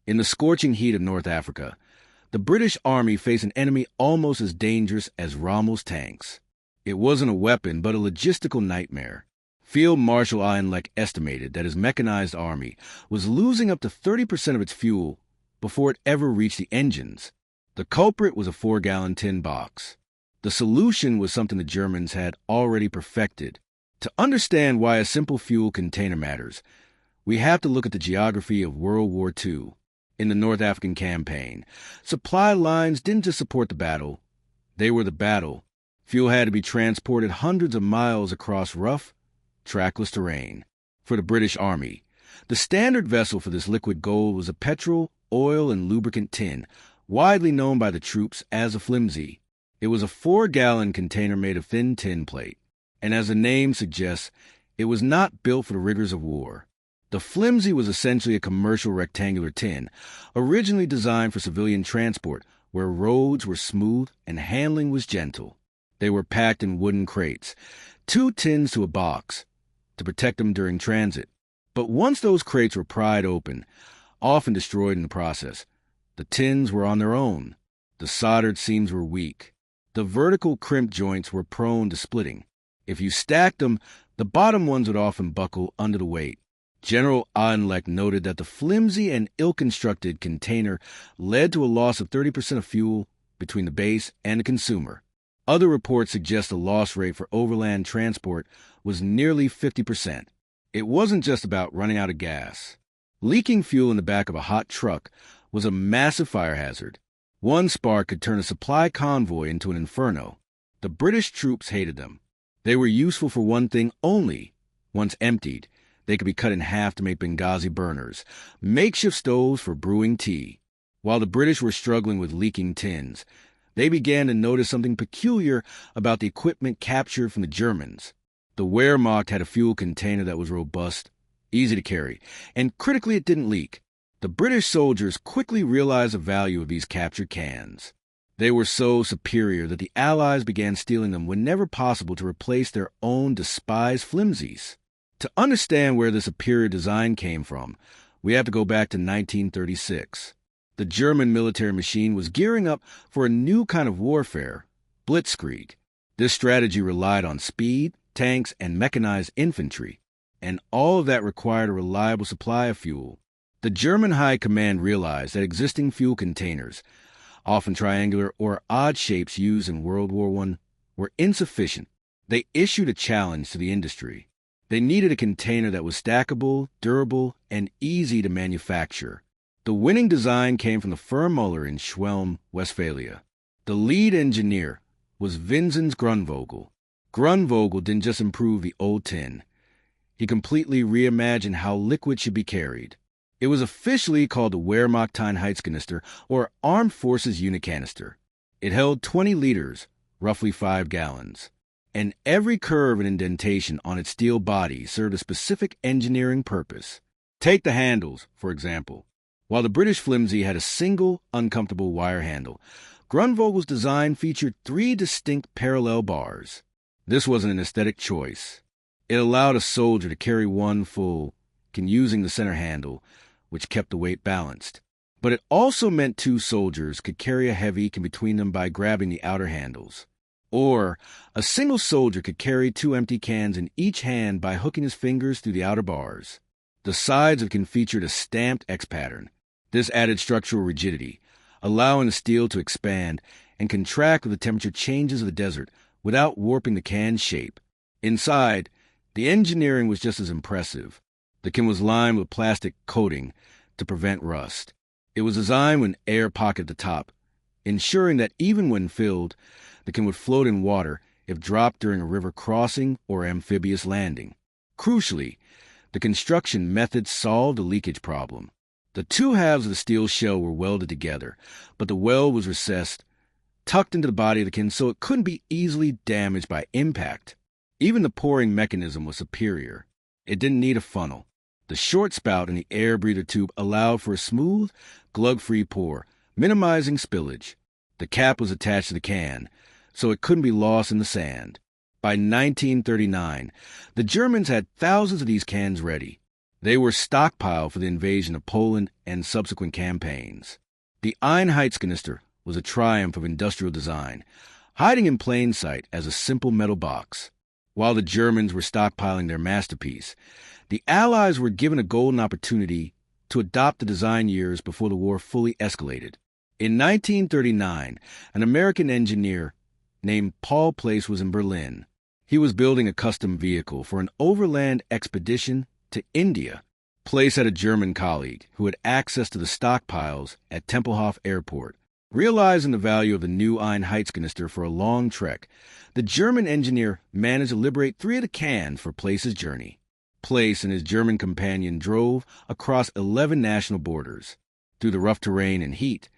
In the scorching heat of North Africa, the British Army faced an enemy almost as dangerous as Rommel's tanks. It wasn't a weapon, but a logistical nightmare. Field Marshal Einleck estimated that his mechanized army was losing up to 30% of its fuel before it ever reached the engines. The culprit was a 4-gallon tin box. The solution was something the Germans had already perfected. To understand why a simple fuel container matters, we have to look at the geography of World War II. In the North African campaign, supply lines didn't just support the battle, they were the battle. Fuel had to be transported hundreds of miles across rough, trackless terrain. For the British Army, the standard vessel for this liquid gold was a petrol, oil, and lubricant tin, widely known by the troops as a Flimsy. It was a 4-gallon container made of thin tin plate, and as the name suggests, it was not built for the rigors of war. The Flimsy was essentially a commercial rectangular tin, originally designed for civilian transport, where roads were smooth and handling was gentle. They were packed in wooden crates, 2 tins to a box, to protect them during transit. But once those crates were pried open, often destroyed in the process, the tins were on their own. The soldered seams were weak. The vertical crimp joints were prone to splitting. If you stacked them, the bottom ones would often buckle under the weight. General Einleck noted that the flimsy and ill-constructed container led to a loss of 30% of fuel between the base and the consumer. Other reports suggest the loss rate for overland transport was nearly 50%. It wasn't just about running out of gas. Leaking fuel in the back of a hot truck was a massive fire hazard. One spark could turn a supply convoy into an inferno. The British troops hated them. They were useful for one thing only. Once emptied, they could be cut in half to make Benghazi burners, makeshift stoves for brewing tea. While the British were struggling with leaking tins, they began to notice something peculiar about the equipment captured from the Germans. The Wehrmacht had a fuel container that was robust, easy to carry, and critically it didn't leak. The British soldiers quickly realized the value of these captured cans. They were so superior that the Allies began stealing them whenever possible to replace their own despised flimsies. To understand where the superior design came from, we have to go back to 1936. The German military machine was gearing up for a new kind of warfare, blitzkrieg. This strategy relied on speed, tanks, and mechanized infantry, and all of that required a reliable supply of fuel. The German High Command realized that existing fuel containers, often triangular or odd shapes used in World War I, were insufficient. They issued a challenge to the industry. They needed a container that was stackable, durable, and easy to manufacture. The winning design came from the firm Muller in Schwelm, Westphalia. The lead engineer was Vinzenz Grünvogel. Grünvogel didn't just improve the old tin. He completely reimagined how liquid should be carried. It was officially called the Wehrmacht-Einheitskanister, or Armed Forces Unit Canister. It held 20 liters, roughly 5 gallons. And every curve and indentation on its steel body served a specific engineering purpose. Take the handles, for example. While the British Flimsy had a single, uncomfortable wire handle, Grünvogel's design featured 3 distinct parallel bars. This wasn't an aesthetic choice. It allowed a soldier to carry one full, using the center handle, which kept the weight balanced. But it also meant 2 soldiers could carry a heavy between them by grabbing the outer handles. Or a single soldier could carry 2 empty cans in each hand by hooking his fingers through the outer bars. The sides of the can featured a stamped X pattern. This added structural rigidity, allowing the steel to expand and contract with the temperature changes of the desert without warping the can's shape. Inside, the engineering was just as impressive. The can was lined with plastic coating to prevent rust. It was designed with an air pocket at the top, ensuring that even when filled, the can would float in water if dropped during a river crossing or amphibious landing. Crucially, the construction method solved the leakage problem. The 2 halves of the steel shell were welded together, but the weld was recessed, tucked into the body of the can so it couldn't be easily damaged by impact. Even the pouring mechanism was superior. It didn't need a funnel. The short spout in the air breather tube allowed for a smooth, glug-free pour, minimizing spillage. The cap was attached to the can, so it couldn't be lost in the sand. By 1939, the Germans had thousands of these cans ready. They were stockpiled for the invasion of Poland and subsequent campaigns. The Einheitskanister was a triumph of industrial design, hiding in plain sight as a simple metal box. While the Germans were stockpiling their masterpiece, the Allies were given a golden opportunity to adopt the design years before the war fully escalated. In 1939, an American engineer named Paul Place was in Berlin. He was building a custom vehicle for an overland expedition to India. Place had a German colleague who had access to the stockpiles at Tempelhof Airport. Realizing the value of the new Einheitskanister for a long trek, the German engineer managed to liberate 3 of the cans for Place's journey. Place and his German companion drove across 11 national borders. Through the rough terrain and heat,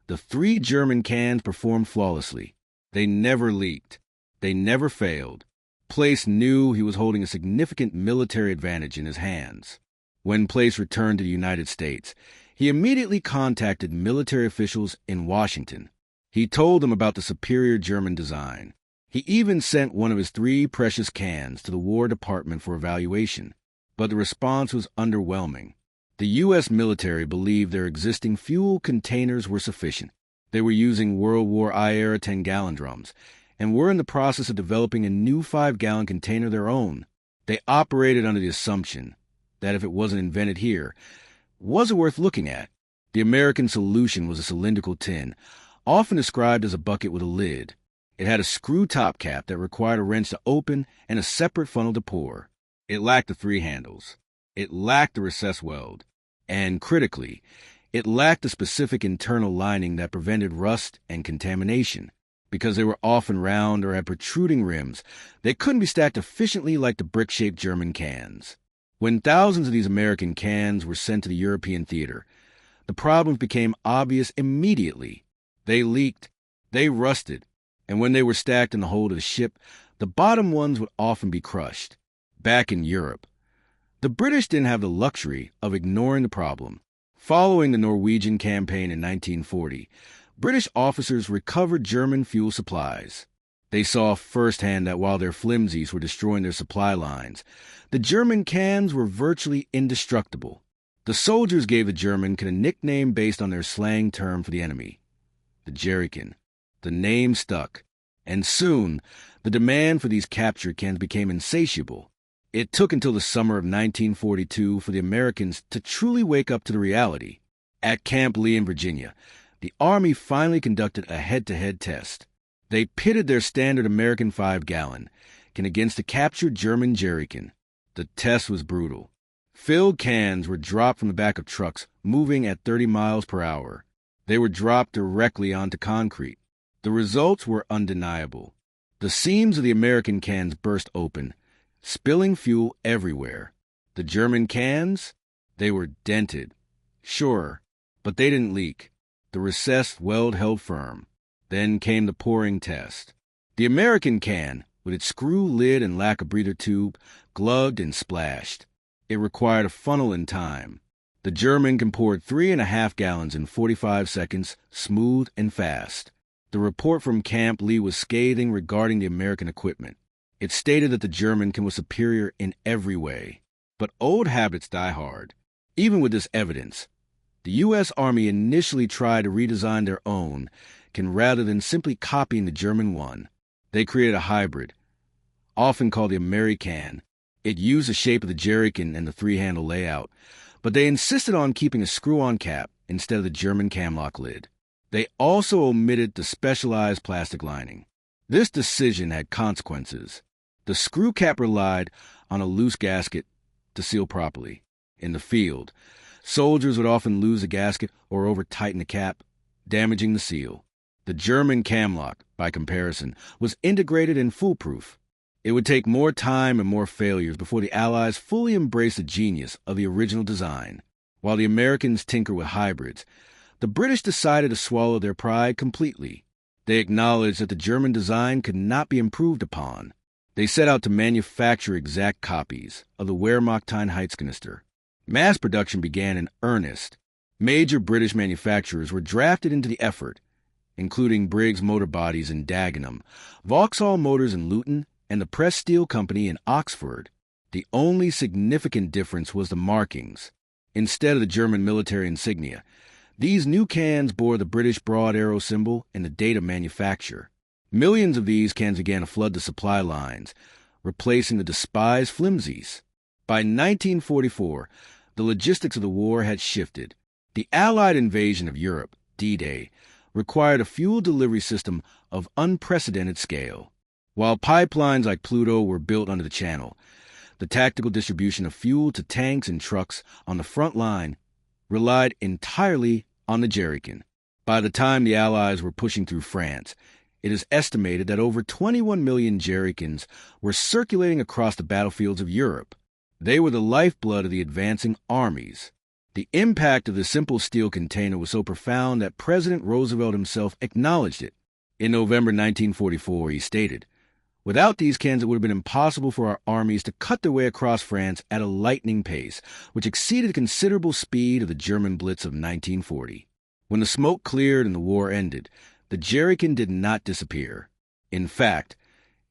the 3 German cans performed flawlessly. They never leaked. They never failed. Place knew he was holding a significant military advantage in his hands. When Place returned to the United States, he immediately contacted military officials in Washington. He told them about the superior German design. He even sent one of his 3 precious cans to the War Department for evaluation, but the response was underwhelming. The U.S. military believed their existing fuel containers were sufficient. They were using World War I era 10-gallon drums, and were in the process of developing a new 5-gallon container of their own. They operated under the assumption that if it wasn't invented here, was it worth looking at? The American solution was a cylindrical tin, often described as a bucket with a lid. It had a screw top cap that required a wrench to open and a separate funnel to pour. It lacked the 3 handles. It lacked the recessed weld. And critically, it lacked a specific internal lining that prevented rust and contamination. Because they were often round or had protruding rims, they couldn't be stacked efficiently like the brick-shaped German cans. When thousands of these American cans were sent to the European theater, the problems became obvious immediately. They leaked, they rusted, and when they were stacked in the hold of the ship, the bottom ones would often be crushed. Back in Europe, the British didn't have the luxury of ignoring the problem. Following the Norwegian campaign in 1940, British officers recovered German fuel supplies. They saw firsthand that while their Flimsies were destroying their supply lines, the German cans were virtually indestructible. The soldiers gave the German a nickname based on their slang term for the enemy, the Jerrycan. The name stuck, and soon the demand for these captured cans became insatiable. It took until the summer of 1942 for the Americans to truly wake up to the reality. At Camp Lee in Virginia, the Army finally conducted a head-to-head test. They pitted their standard American 5-gallon can against the captured German Jerrycan. The test was brutal. Filled cans were dropped from the back of trucks moving at 30 miles per hour. They were dropped directly onto concrete. The results were undeniable. The seams of the American cans burst open, spilling fuel everywhere. The German cans? They were dented. Sure, but they didn't leak. The recessed weld held firm. Then came the pouring test. The American can, with its screw lid and lack of breather tube, glugged and splashed. It required a funnel and time. The German can poured 3.5 gallons in 45 seconds, smooth and fast. The report from Camp Lee was scathing regarding the American equipment. It stated that the German can was superior in every way. But old habits die hard. Even with this evidence, the U.S. Army initially tried to redesign their own can rather than simply copying the German one. They created a hybrid, often called the American. It used the shape of the Jerrycan and the 3-handle layout, but they insisted on keeping a screw-on cap instead of the German camlock lid. They also omitted the specialized plastic lining. This decision had consequences. The screw cap relied on a loose gasket to seal properly. In the field, soldiers would often lose the gasket or over-tighten the cap, damaging the seal. The German camlock, by comparison, was integrated and foolproof. It would take more time and more failures before the Allies fully embraced the genius of the original design. While the Americans tinkered with hybrids, the British decided to swallow their pride completely. They acknowledged that the German design could not be improved upon. They set out to manufacture exact copies of the Wehrmacht-Einheitskanister. Mass production began in earnest. Major British manufacturers were drafted into the effort, including Briggs Motor Bodies in Dagenham, Vauxhall Motors in Luton, and the Press Steel Company in Oxford. The only significant difference was the markings. Instead of the German military insignia, these new cans bore the British broad arrow symbol and the date of manufacture. Millions of these cans began to flood the supply lines, replacing the despised Flimsies. By 1944, the logistics of the war had shifted. The Allied invasion of Europe, D-Day, required a fuel delivery system of unprecedented scale. While pipelines like Pluto were built under the Channel, the tactical distribution of fuel to tanks and trucks on the front line relied entirely on the Jerrycan. By the time the Allies were pushing through France, it is estimated that over 21 million Jerrycans were circulating across the battlefields of Europe. They were the lifeblood of the advancing armies. The impact of the simple steel container was so profound that President Roosevelt himself acknowledged it. In November 1944, he stated, "Without these cans, it would have been impossible for our armies to cut their way across France at a lightning pace, which exceeded the considerable speed of the German Blitz of 1940. When the smoke cleared and the war ended, the Jerrycan did not disappear. In fact,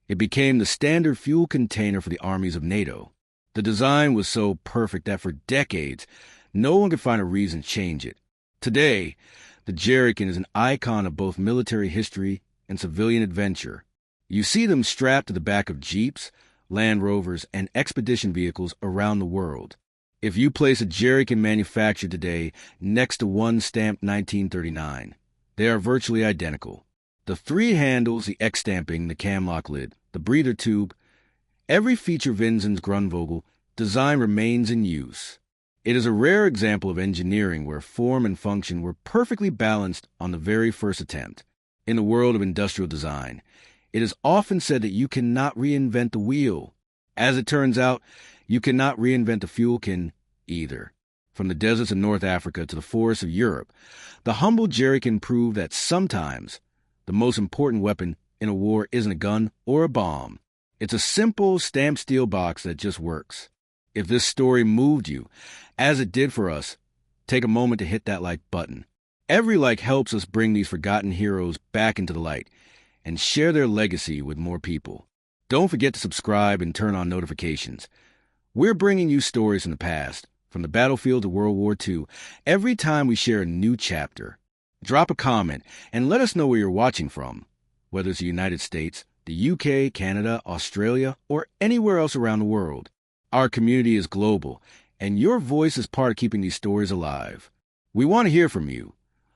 it became the standard fuel container for the armies of NATO. The design was so perfect that for decades, no one could find a reason to change it. Today, the Jerrycan is an icon of both military history and civilian adventure. You see them strapped to the back of Jeeps, Land Rovers, and expedition vehicles around the world. If you place a Jerrycan manufactured today next to one stamped 1939, they are virtually identical. The three handles, the X-stamping, the camlock lid, the breather tube, every feature Vinzenz Grünvogel design remains in use. It is a rare example of engineering where form and function were perfectly balanced on the very first attempt. In the world of industrial design, it is often said that you cannot reinvent the wheel. As it turns out, you cannot reinvent the fuel can either. From the deserts of North Africa to the forests of Europe, the humble Jerrycan proved that sometimes the most important weapon in a war isn't a gun or a bomb. It's a simple stamped steel box that just works. If this story moved you, as it did for us, take a moment to hit that like button. Every like helps us bring these forgotten heroes back into the light and share their legacy with more people. Don't forget to subscribe and turn on notifications. We're bringing you stories from the past, from the battlefield to World War II, every time we share a new chapter. Drop a comment and let us know where you're watching from, whether it's the United States, the UK, Canada, Australia, or anywhere else around the world. Our community is global, and your voice is part of keeping these stories alive. We want to hear from you,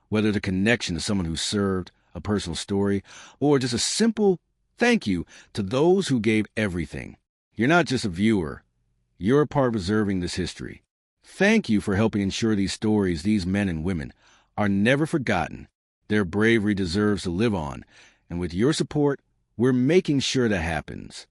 whether it's a connection to someone who served, a personal story, or just a simple thank you to those who gave everything. You're not just a viewer. You're a part of preserving this history. Thank you for helping ensure these stories, these men and women, are never forgotten. Their bravery deserves to live on, and with your support, we're making sure that happens.